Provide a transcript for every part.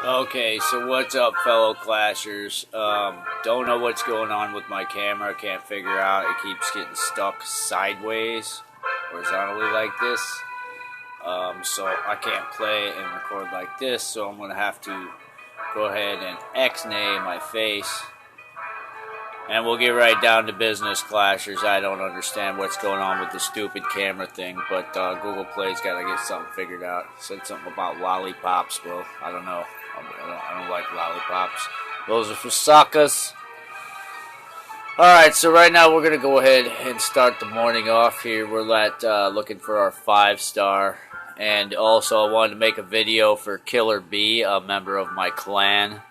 Okay, so what's up, fellow Clashers? Don't know what's going on with my camera. Can't figure out. It keeps getting stuck sideways, horizontally like this. So I can't play and record like this. So I'm gonna have to go ahead and X-nay my face, and we'll get right down to business, Clashers. I don't understand what's going on with the stupid camera thing, but Google Play's got to get something figured out. Said something about lollipops. Well, I don't know. I don't like lollipops. Those are for suckers. Alright, so right now we're going to go ahead and start the morning off here. We're looking for our 5-star. And also I wanted to make a video for Killer B, a member of my clan.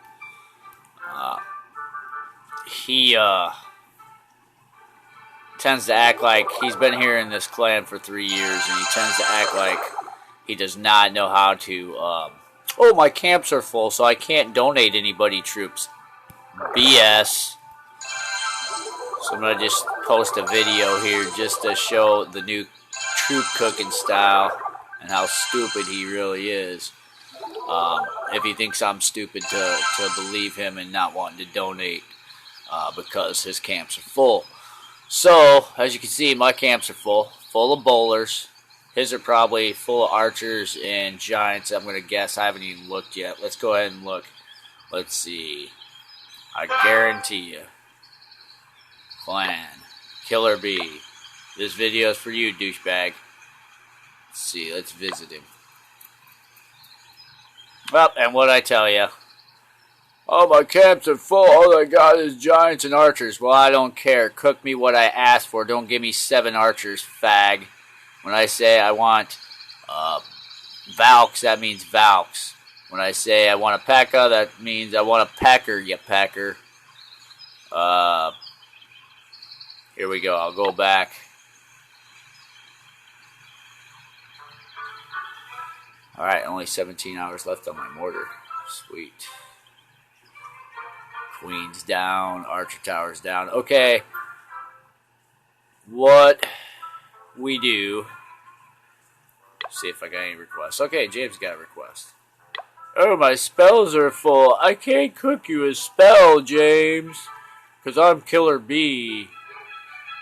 He tends to act like he's been here in this clan for 3 years, and he tends to act like he does not know how to oh, my camps are full, so I can't donate anybody troops. BS. So I'm going to just post a video here just to show the new troop cooking style and how stupid he really is. If he thinks I'm stupid to believe him and not wanting to donate because his camps are full. So, as you can see, my camps are full of bowlers. His are probably full of archers and giants, I'm going to guess. I haven't even looked yet. Let's go ahead and look. Let's see. I guarantee you. Clan. Killer B. This video is for you, douchebag. Let's see. Let's visit him. Well, and what'd I tell you? Oh, my camps are full. All I got is giants and archers. Well, I don't care. Cook me what I asked for. Don't give me 7 archers, fag. When I say I want Valks, that means Valks. When I say I want a P.E.K.K.A., that means I want a pecker, you pecker. Here we go. I'll go back. Alright, only 17 hours left on my mortar. Sweet. Queen's down. Archer tower's down. Okay. What we do. See if I got any requests. Okay, James got a request. Oh, my spells are full. I can't cook you a spell, James. Because I'm Killer B.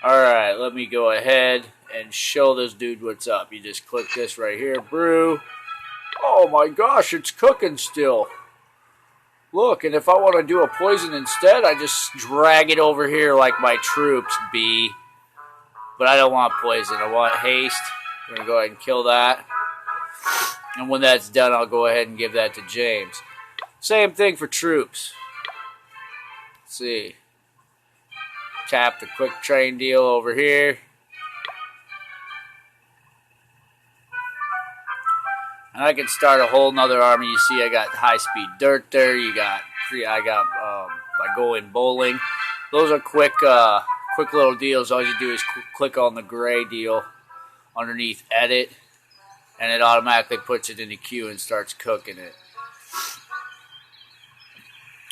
Alright, let me go ahead and show this dude what's up. You just click this right here. Brew. Oh my gosh, it's cooking still. Look, and if I want to do a poison instead, I just drag it over here like my troops, B. But I don't want poison. I want haste. I'm going to go ahead and kill that. And when that's done, I'll go ahead and give that to James. Same thing for troops. Let's see. Tap the quick train deal over here. And I can start a whole nother army. You see I got high-speed dirt there. I got by going bowling. Those are quick little deals. All you do is click on the gray deal underneath edit, and it automatically puts it in the queue and starts cooking it.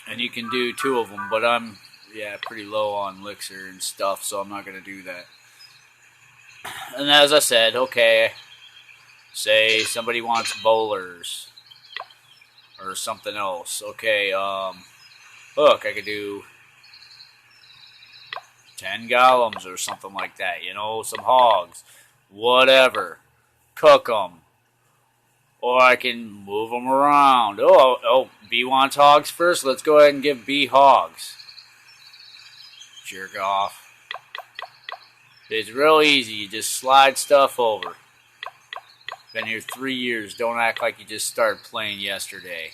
And you can do 2 of them, but I'm pretty low on elixir and stuff, so I'm not going to do that. And as I said, okay, say somebody wants bowlers or something else. Okay, look, I could do 10 golems or something like that, you know, some hogs, whatever, cook them, or I can move them around. Oh, B wants hogs first, let's go ahead and give B hogs. Jerk off. It's real easy, you just slide stuff over. Been here 3 years, don't act like you just started playing yesterday.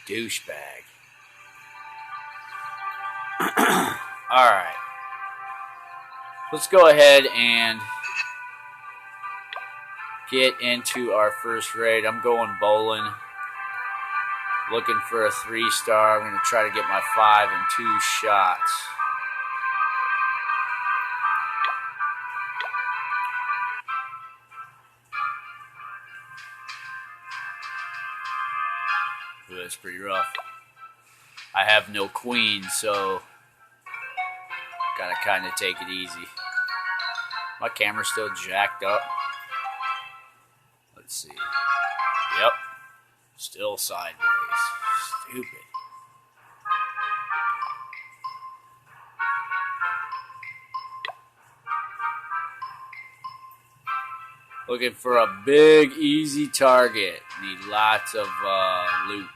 Douchebag. Alright. Let's go ahead and get into our first raid. I'm going bowling. Looking for a 3-star. I'm going to try to get my 5 in 2 shots. Ooh, that's pretty rough. I have no queen, so gotta kind of take it easy. My camera's still jacked up. Let's see. Yep. Still sideways. Stupid. Looking for a big, easy target. Need lots of loot.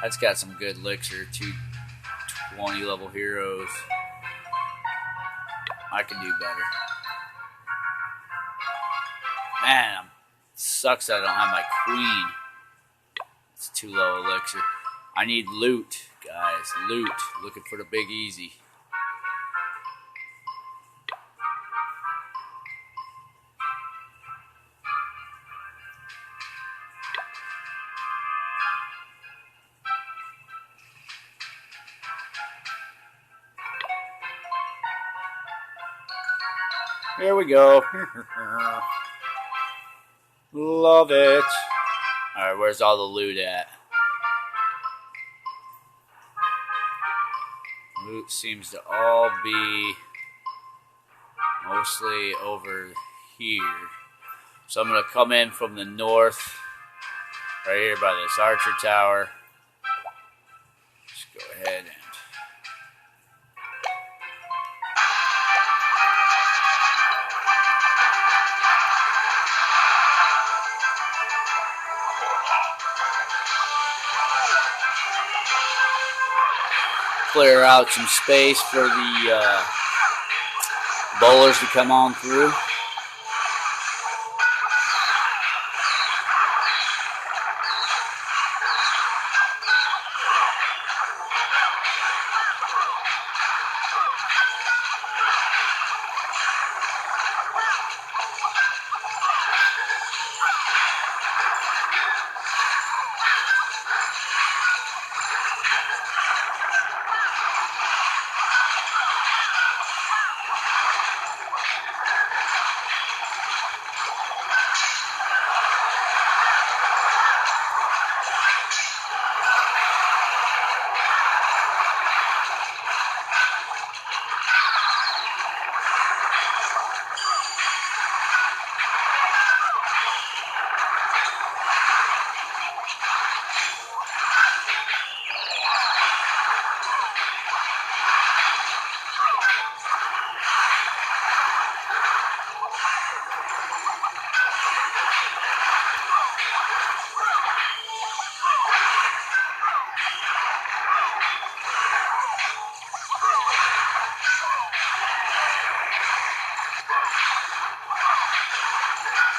That's got some good elixir. 220 level heroes. I can do better. Man, sucks that I don't have my queen. It's too low elixir. I need loot, guys. Loot. Looking for the big easy. Here we go. Love it. Alright, where's all the loot at? Loot seems to all be mostly over here. So I'm going to come in from the north, right here by this archer tower. Just go ahead and clear out some space for the bowlers to come on through.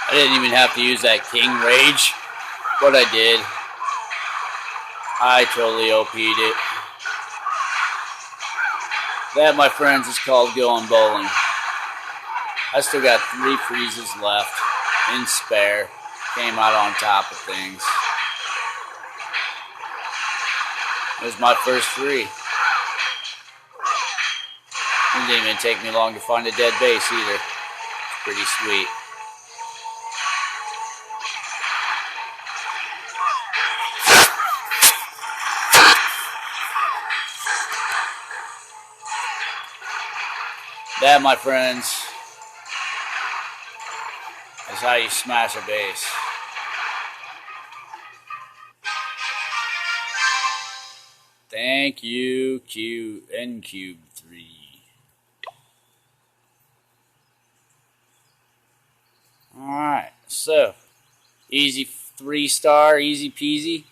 I didn't even have to use that King Rage, but I did. I totally OP'd it. That, my friends, is called going bowling. I still got 3 freezes left in spare. Came out on top of things. It was my first 3. It didn't even take me long to find a dead base either. It's pretty sweet. That, my friends, is how you smash a base. Thank you, N-Cube 3. Alright, so, easy 3-star, easy peasy.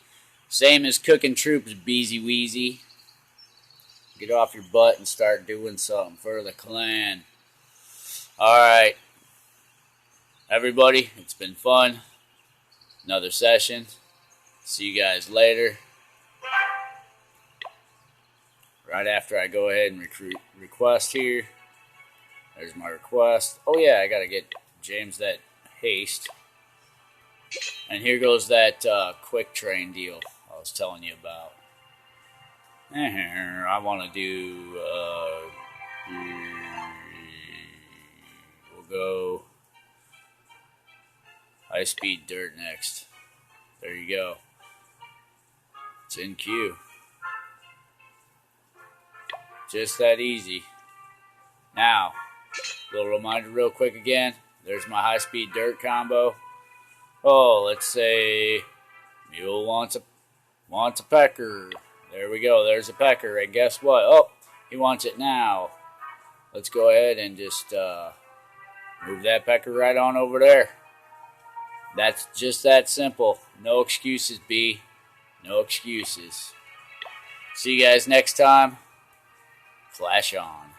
Same as cooking troops, beezy weezy. Get off your butt and start doing something for the clan. Alright. Everybody, it's been fun. Another session. See you guys later. Right after I go ahead and request here. There's my request. Oh yeah, I gotta get James that haste. And here goes that quick train deal I was telling you about. I want to do, we'll go high-speed dirt next. There you go. It's in queue. Just that easy. Now, little reminder real quick again. There's my high-speed dirt combo. Oh, let's say Mule 1. wants a pecker. There we go. There's a pecker. And guess what? Oh, he wants it now. Let's go ahead and just move that pecker right on over there. That's just that simple. No excuses, B. No excuses. See you guys next time. Flash on.